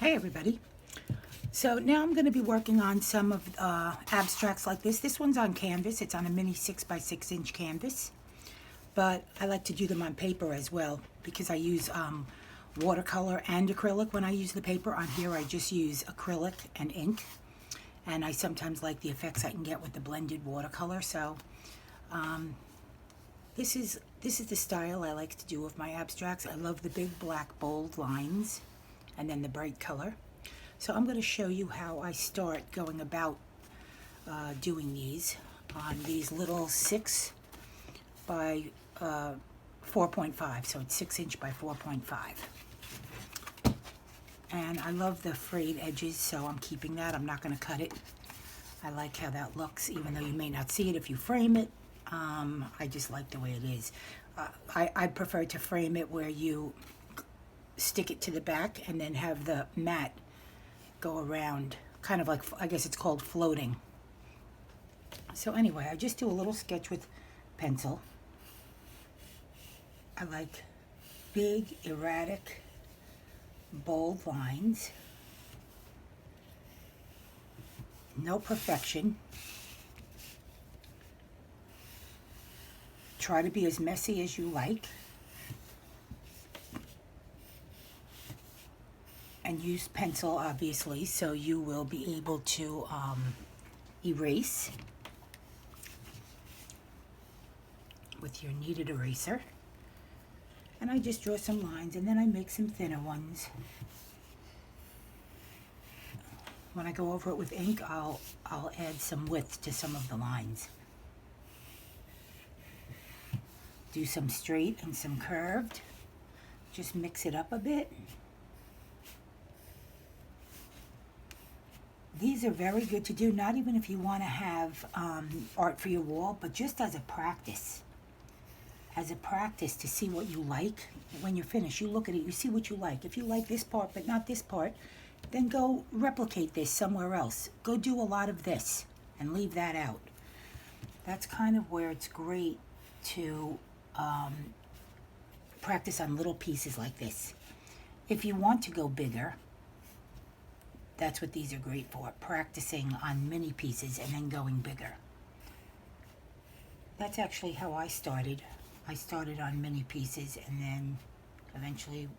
Hey everybody. So now I'm going to be working on some of abstracts like this. This one's on canvas. It's on a mini 6x6 inch canvas. But I like to do them on paper as well because I use watercolor and acrylic when I use the paper. On here I just use acrylic and ink. And I sometimes like the effects I can get with the blended watercolor. So this is the style I like to do with my abstracts. I love the big black bold lines and then the bright color. So I'm going to show you how I start going about doing these on these little 6 by 4.5. So it's 6" by 4.5. And I love the frayed edges, so I'm keeping that. I'm not going to cut it. I like how that looks, even though you may not see it if you frame it. I just like the way it is. I prefer to frame it where you stick it to the back and then have the mat go around, kind of like, I guess it's called floating. So anyway, I just do a little sketch with pencil. I like big, erratic, bold lines. No perfection. Try to be as messy as you like. And use pencil, obviously, so you will be able to erase with your kneaded eraser. And I just draw some lines, and then I make some thinner ones. When I go over it with ink, I'll add some width to some of the lines. Do some straight and some curved. Just mix it up a bit. These are very good to do, not even if you want to have art for your wall, but just as a practice. As a practice to see what you like. When you're finished, you look at it, you see what you like. If you like this part but not this part, then go replicate this somewhere else. Go do a lot of this and leave that out. That's kind of where it's great to practice on little pieces like this. If you want to go bigger, that's what these are great for, practicing on mini pieces and then going bigger. That's actually how I started. I started on mini pieces and then eventually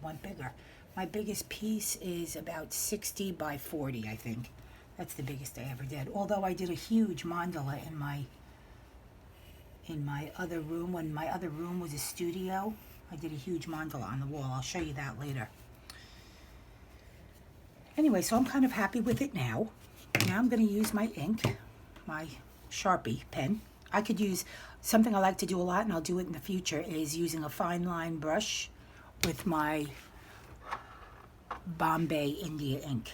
went bigger. My biggest piece is about 60 by 40, I think. That's the biggest I ever did. Although I did a huge mandala in my other room. When my other room was a studio, I did a huge mandala on the wall. I'll show you that later. Anyway, so I'm kind of happy with it now. Now I'm going to use my ink, my Sharpie pen. I could use something I like to do a lot, and I'll do it in the future, is using a fine line brush with my Bombay India ink.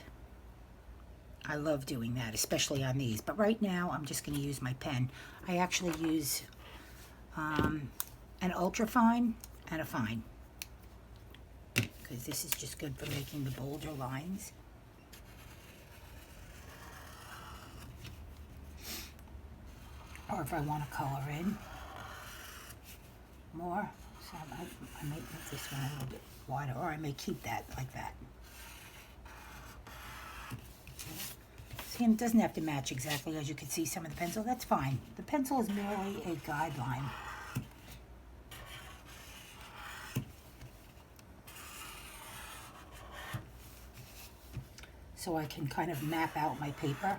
I love doing that, especially on these. But right now, I'm just going to use my pen. I actually use an ultra fine and a fine, because this is just good for making the bolder lines. Or if I want to color in more, so I may make this one a little bit wider, or I may keep that like that. See, and it doesn't have to match exactly, as you can see some of the pencil. That's fine. The pencil is merely a guideline. So I can kind of map out my paper.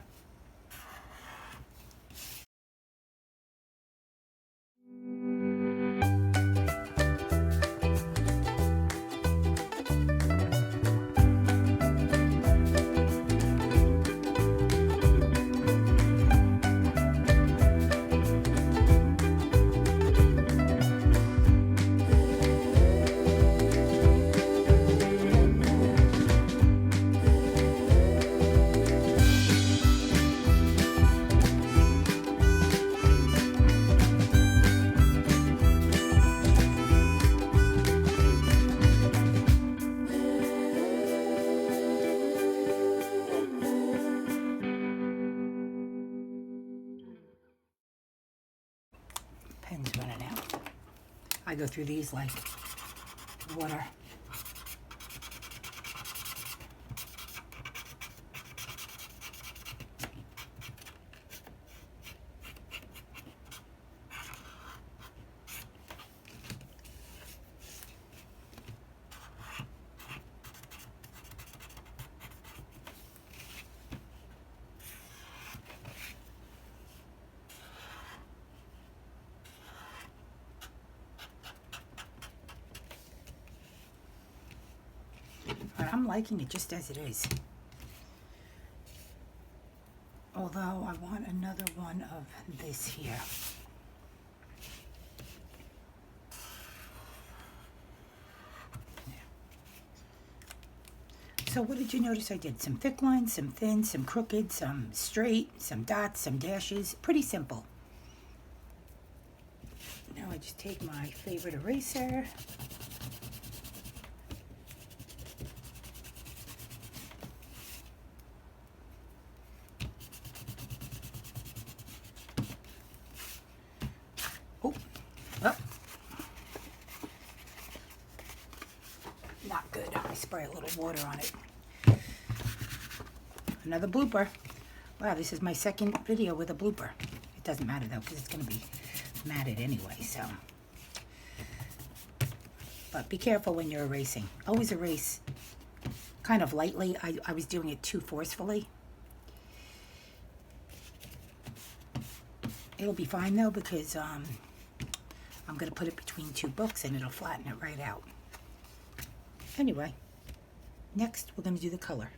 Pen's running out. I go through these like water. But I'm liking it just as it is. Although I want another one of this here. So what did you notice I did? Some thick lines, some thin, some crooked, some straight, some dots, some dashes. Pretty simple. Now I just take my favorite eraser. Oh, oh. Not good. I spray a little water on it. Another blooper. Wow, this is my second video with a blooper. It doesn't matter though, because it's going to be matted anyway, so. But be careful when you're erasing. Always erase kind of lightly. I was doing it too forcefully. It'll be fine though, because I'm going to put it between two books and it'll flatten it right out. Anyway, next we're going to do the color.